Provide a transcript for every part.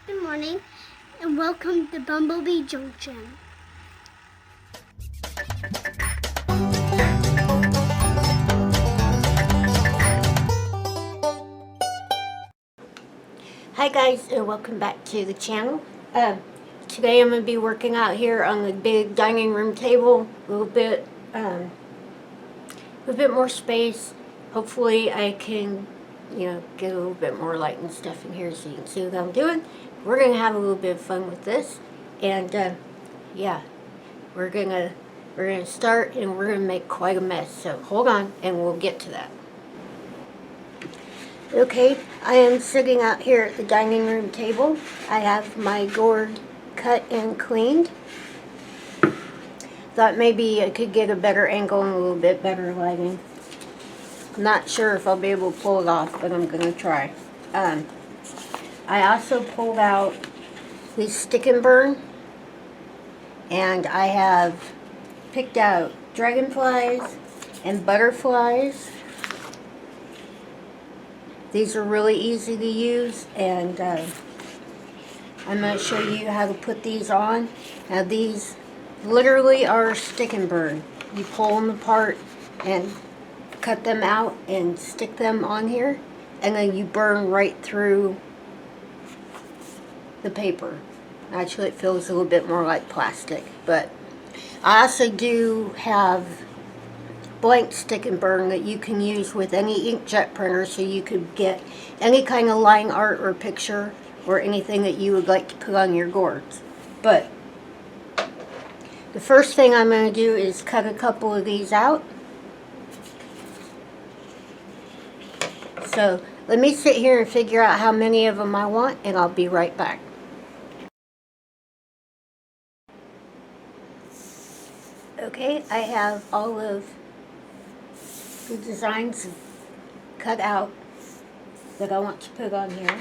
Good morning and welcome to Bumblebee Junction. Hi guys, and welcome back to the channel. Today I'm going to be working out here on the big dining room table. A little bit more space. Hopefully I can, get a little bit more light and stuff in here so you can see what I'm doing. We're going to have a little bit of fun with this, and yeah, we're gonna start, and we're gonna make quite a mess. So hold on, and we'll get to that. Okay, I am sitting out here at the dining room table. I have my gourd cut and cleaned. Thought maybe I could get a better angle and a little bit better lighting. I'm not sure if I'll be able to pull it off, but I'm gonna try. I also pulled out this stick and burn, and I have picked out dragonflies and butterflies. These are really easy to use, and I'm going to show you how to put these on. Now these literally are stick and burn. You pull them apart and cut them out and stick them on here, and then you burn right through the paper. Actually, it feels a little bit more like plastic, but I also do have blank stick and burn that you can use with any inkjet printer, so you could get any kind of line art or picture or anything that you would like to put on your gourds. But the first thing I'm going to do is cut a couple of these out. So let me sit here and figure out how many of them I want, and I'll be right back. Okay, I have all of the designs cut out that I want to put on here,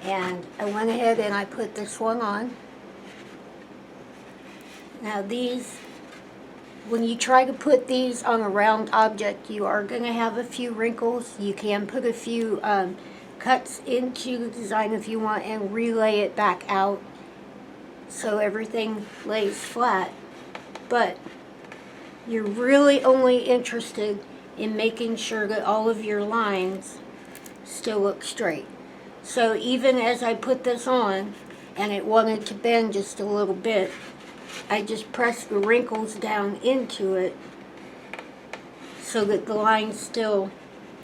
and I went ahead and I put this one on. Now these, when you try to put these on a round object, you are going to have a few wrinkles. You can put a few cuts into the design if you want and relay it back out so everything lays flat, but you're really only interested in making sure that all of your lines still look straight. So even as I put this on and it wanted to bend just a little bit, I just pressed the wrinkles down into it so that the line still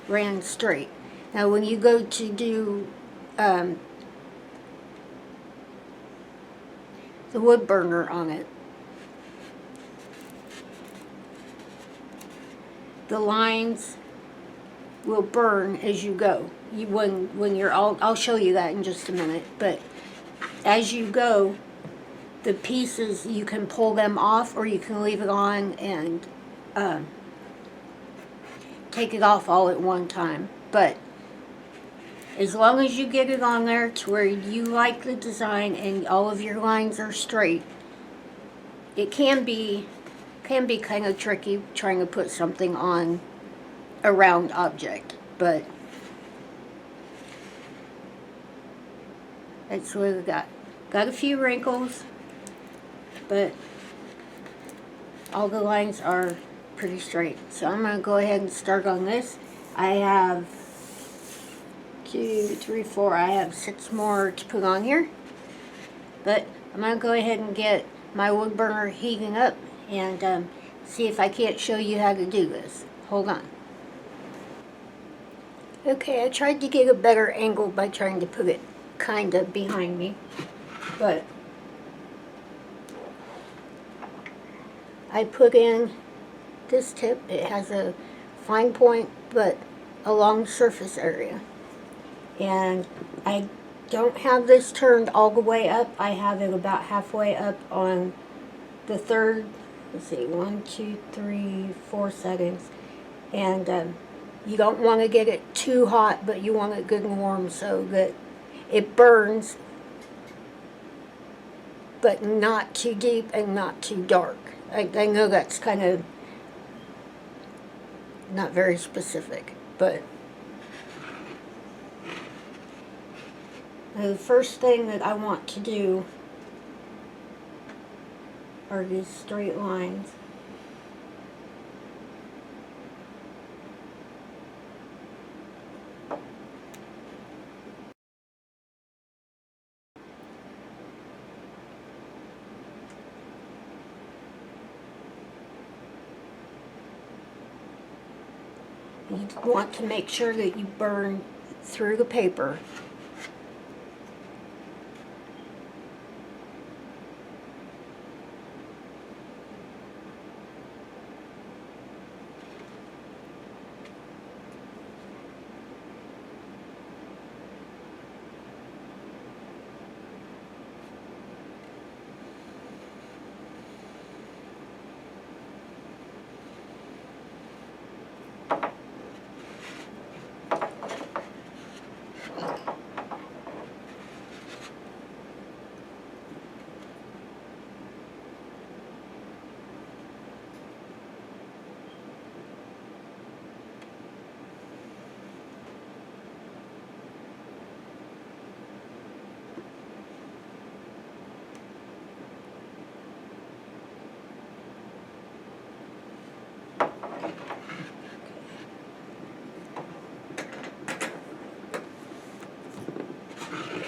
ran straight. Now when you go to do the wood burner on it, the lines will burn as you go. When you're I'll show you that in just a minute, but as you go, the pieces, you can pull them off or you can leave it on and take it off all at one time. But as long as you get it on there to where you like the design and all of your lines are straight, it can be kind of tricky trying to put something on a round object, but that's what we got. Got a few wrinkles, but all the lines are pretty straight. So I'm going to go ahead and start on this. I have 2, 3, 4, I have 6 more to put on here, but I'm going to go ahead and get my wood burner heating up and see if I can't show you how to do this. Hold on. Okay, I tried to get a better angle by trying to put it kind of behind me, but I put in this tip. It has a fine point but a long surface area, and I don't have this turned all the way up. I have it about halfway up on the third, let's see, 1, 2, 3, 4 settings, and you don't want to get it too hot, but you want it good and warm so that it burns, but not too deep and not too dark. I know that's kind of not very specific, but The first thing that I want to do are these straight lines. You want to make sure that you burn through the paper.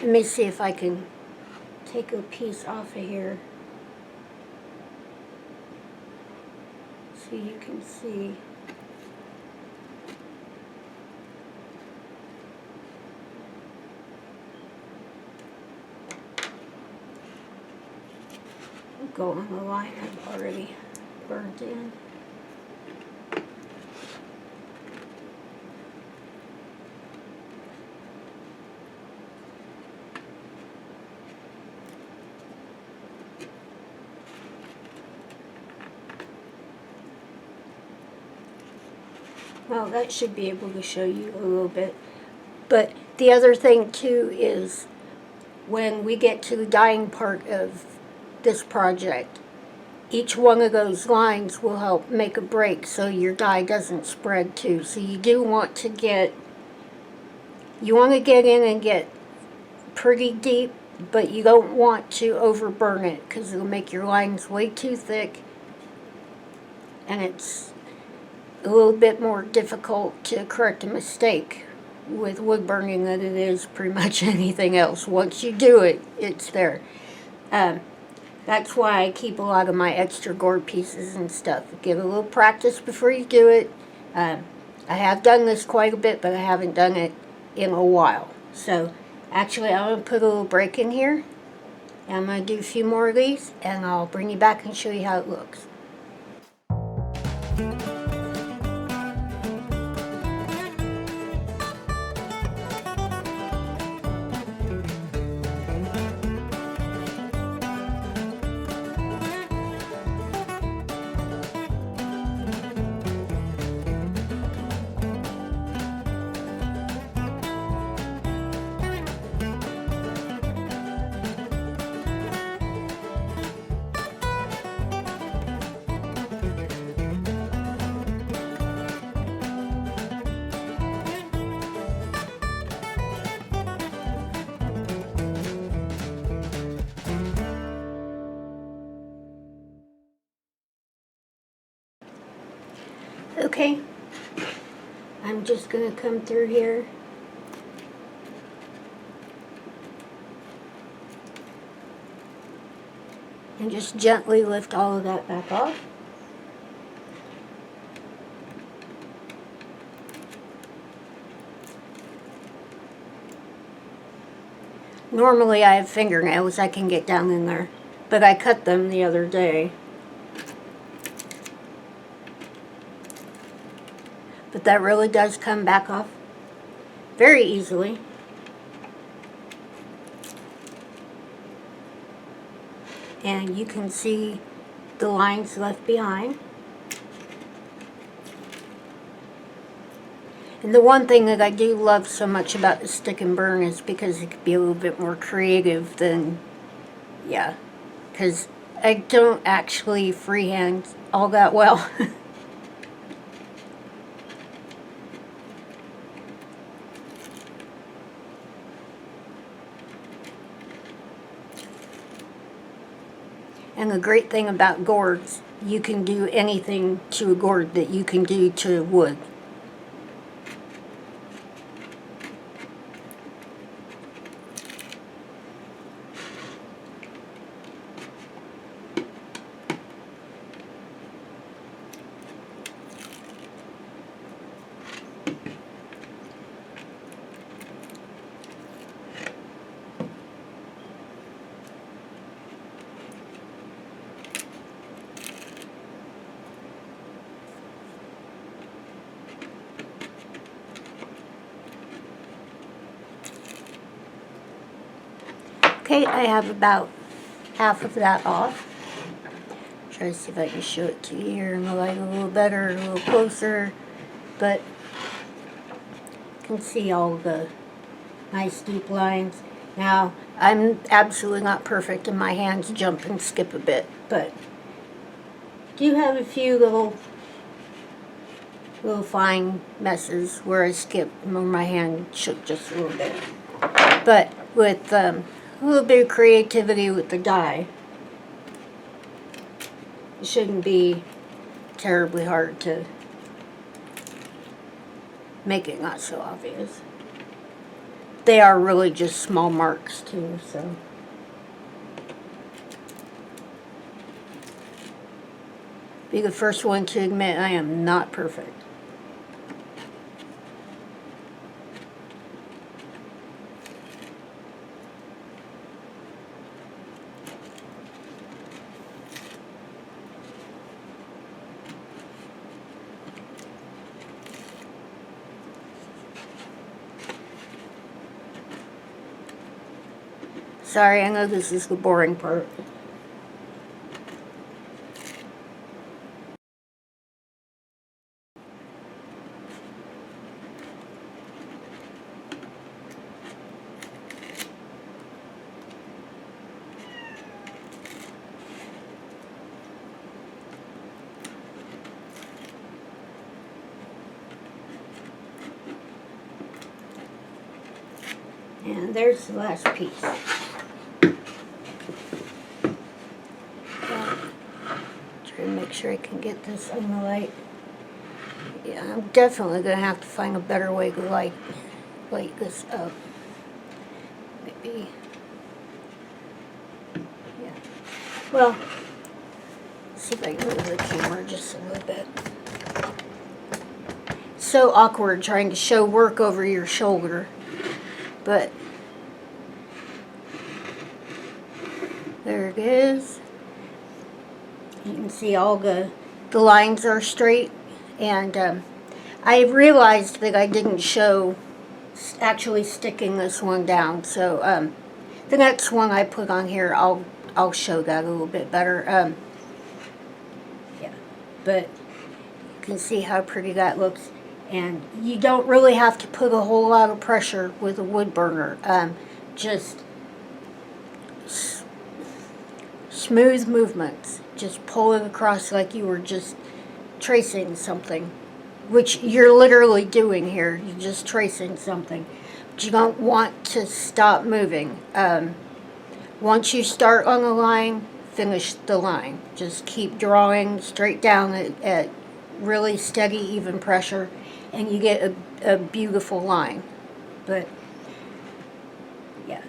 Let me see if I can take a piece off of here so you can see. Go on the line I've already burnt in. Well, that should be able to show you a little bit. But the other thing too is when we get to the dyeing part of this project, each one of those lines will help make a break so your dye doesn't spread too. So you do want to get, you want to get in and get pretty deep, but you don't want to overburn it because it'll make your lines way too thick and it's a little bit more difficult to correct a mistake with wood burning than it is pretty much anything else. Once you do it, it's there. That's why I keep a lot of my extra gourd pieces and stuff. Give a little practice before you do it. I have done this quite a bit, but I haven't done it in a while. So actually I'm going to put a little break in here. And I'm going to do a few more of these and I'll bring you back and show you how it looks. Okay, I'm just going to come through here. And just gently lift all of that back off. Normally I have fingernails, I can get down in there, but I cut them the other day. But that really does come back off very easily. And you can see the lines left behind. And the one thing that I do love so much about the stick and burn is because it could be a little bit more creative than, yeah, because I don't actually freehand all that well. And the great thing about gourds, you can do anything to a gourd that you can do to wood. Okay, I have about half of that off. Try to see if I can show it to you here in the light a little better, a little closer. But you can see all the nice deep lines. Now, I'm absolutely not perfect and my hands jump and skip a bit, but do have a few little fine messes where I skip, where my hand shook just a little bit. But with a little bit of creativity with the dye, it shouldn't be terribly hard to make it not so obvious. They are really just small marks too, so. Be the first one to admit I am not perfect. Sorry, I know this is the boring part. And there's the last piece. Try to make sure I can get this in the light. Yeah, I'm definitely going to have to find a better way to light this up. Maybe. Yeah. Well, see if I can move the camera just a little bit. So awkward trying to show work over your shoulder. But there it is. You can see all the lines are straight, and I realized that I didn't show actually sticking this one down. So the next one I put on here, I'll show that a little bit better. Yeah, but you can see how pretty that looks. And you don't really have to put a whole lot of pressure with a wood burner. Just smooth movements. Just pull it across like you were just tracing something, which you're literally doing here. You're just tracing something. But you don't want to stop moving. Once you start on a line, finish the line. Just keep drawing straight down at really steady, even pressure, and you get a beautiful line. But yeah,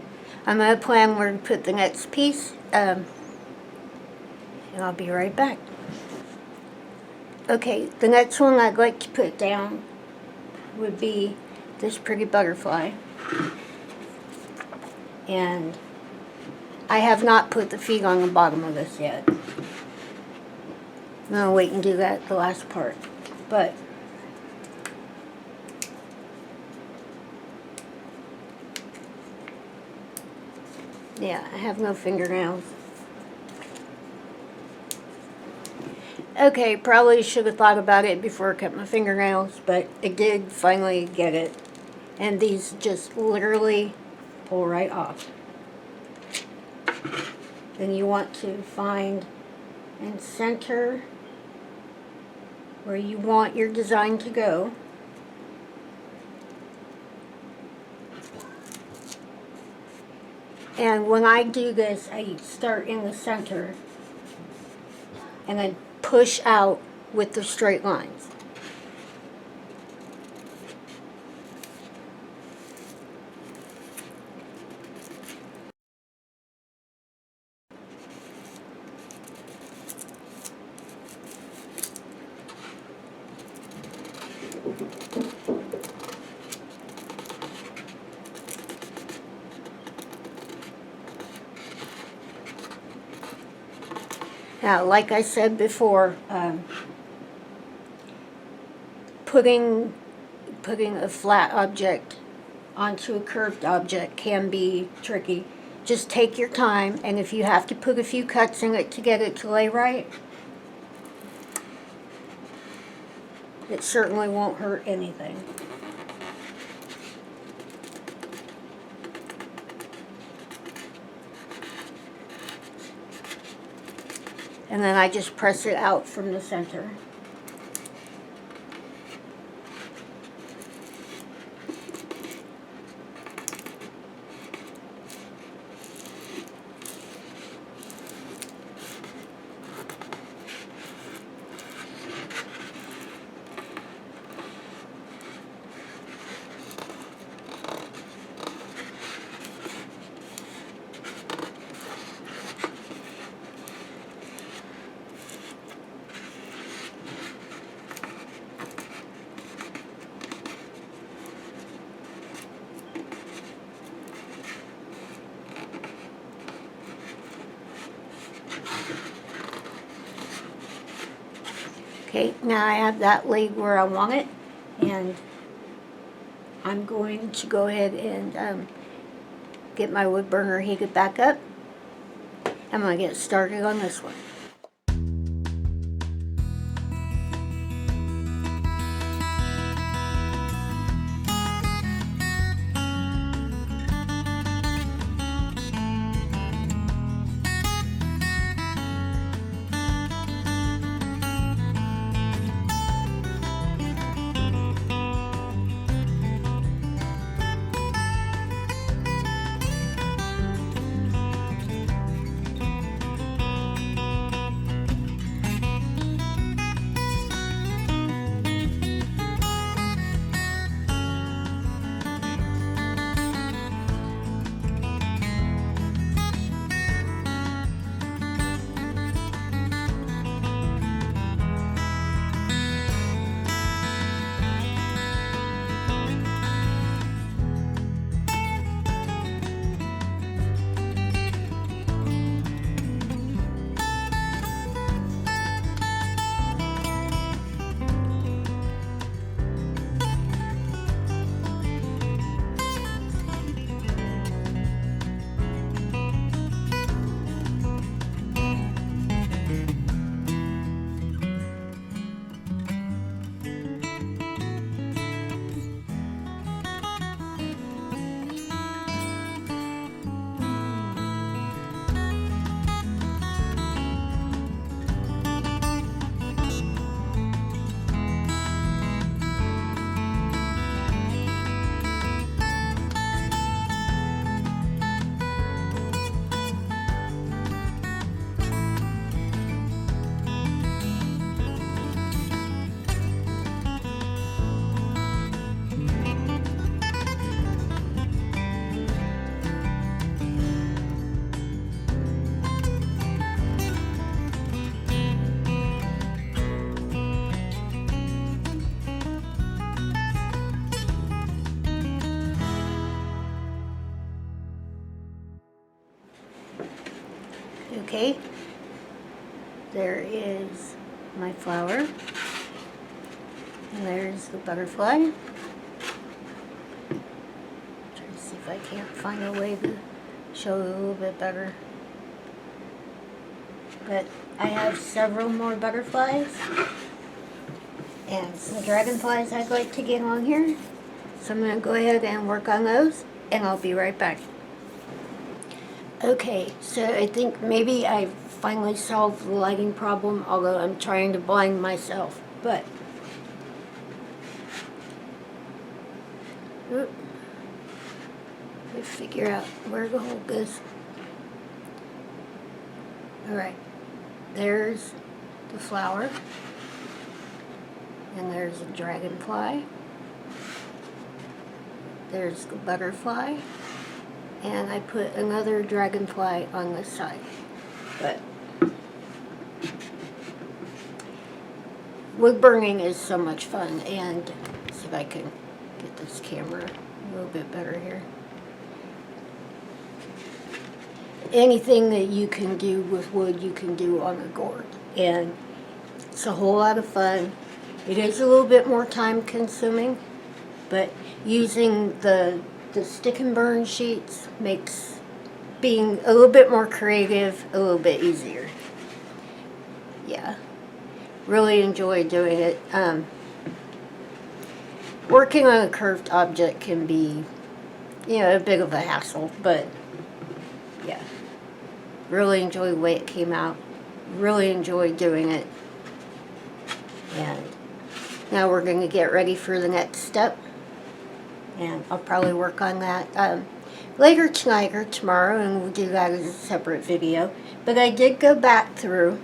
I'm going to plan where to put the next piece, and I'll be right back. Okay, the next one I'd like to put down would be this pretty butterfly, and I have not put the feet on the bottom of this yet. I'm going to wait and do that at the last part. But yeah, I have no fingernails. Okay, probably should have thought about it before I cut my fingernails, but I did finally get it. And these just literally pull right off. Then you want to find and center where you want your design to go. And when I do this, I start in the center and then push out with the straight lines. Now, like I said before, putting a flat object onto a curved object can be tricky. Just take your time, and if you have to put a few cuts in it to get it to lay right, it certainly won't hurt anything. And then I just press it out from the center. Okay, now I have that laid where I want it, and I'm going to go ahead and get my wood burner heated back up. I'm going to get started on this one. Okay, there is my flower, and there's the butterfly. Try to see if I can't find a way to show it a little bit better. But I have several more butterflies and some dragonflies I'd like to get on here. So I'm going to go ahead and work on those, and I'll be right back. Okay, so I think maybe I finally solved the lighting problem, although I'm trying to blind myself. But let's figure out where the hole goes. Alright, there's the flower. And there's a dragonfly. There's the butterfly. And I put another dragonfly on the side. But wood burning is so much fun, and see if I can get this camera a little bit better here. Anything that you can do with wood, you can do on a gourd, and it's a whole lot of fun. It is a little bit more time consuming, but using the stick and burn sheets makes being a little bit more creative a little bit easier. Yeah, really enjoy doing it. Working on a curved object can be, you know, a bit of a hassle, but yeah, really enjoy the way it came out. Really enjoy doing it. And now we're going to get ready for the next step, and I'll probably work on that later tonight or tomorrow, and we'll do that as a separate video. But I did go back through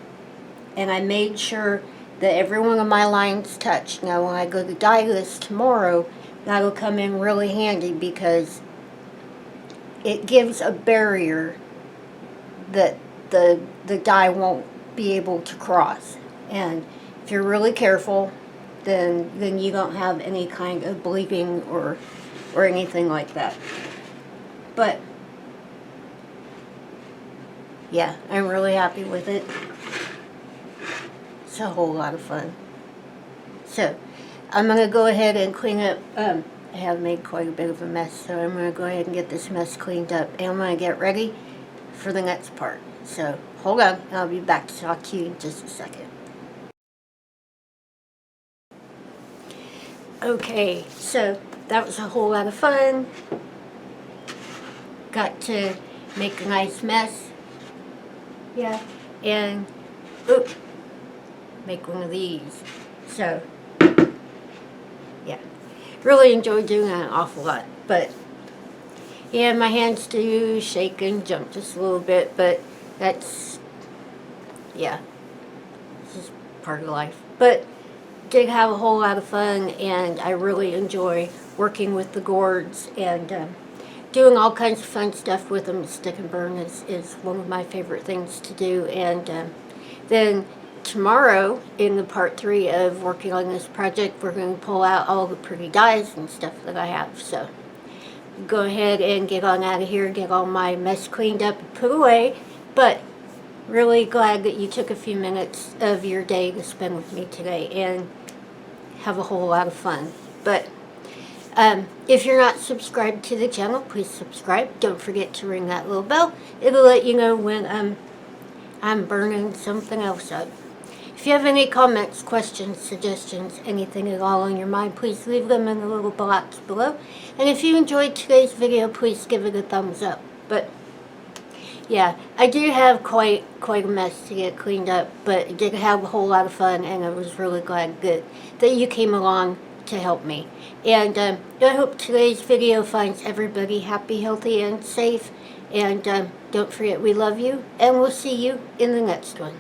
and I made sure that every one of my lines touched. Now when I go to dye this tomorrow, that'll come in really handy because it gives a barrier that the dye won't be able to cross. And if you're really careful, then you don't have any kind of bleeding or anything like that. But yeah, I'm really happy with it. It's a whole lot of fun. So I'm going to go ahead and clean up. I have made quite a bit of a mess, so I'm going to go ahead and get this mess cleaned up, and I'm going to get ready for the next part. So hold on, I'll be back to talk to you in just a second. Okay, so that was a whole lot of fun. Got to make a nice mess. Yeah, and make one of these. So yeah, really enjoyed doing that an awful lot. But yeah, my hands do shake and jump just a little bit, but that's, yeah, this is part of life. But did have a whole lot of fun, and I really enjoy working with the gourds and doing all kinds of fun stuff with them. Stick and burn is one of my favorite things to do. And then tomorrow, in the part 3 of working on this project, we're going to pull out all the pretty dyes and stuff that I have. So go ahead and get on out of here, get all my mess cleaned up and put away. But really glad that you took a few minutes of your day to spend with me today and have a whole lot of fun. But if you're not subscribed to the channel, please subscribe. Don't forget to ring that little bell. It'll let you know when I'm burning something else up. If you have any comments, questions, suggestions, anything at all on your mind, please leave them in the little box below. And if you enjoyed today's video, please give it a thumbs up. But yeah, I do have quite a mess to get cleaned up, but I did have a whole lot of fun, and I was really glad that you came along to help me. And I hope today's video finds everybody happy, healthy, and safe. And don't forget, we love you, and we'll see you in the next one.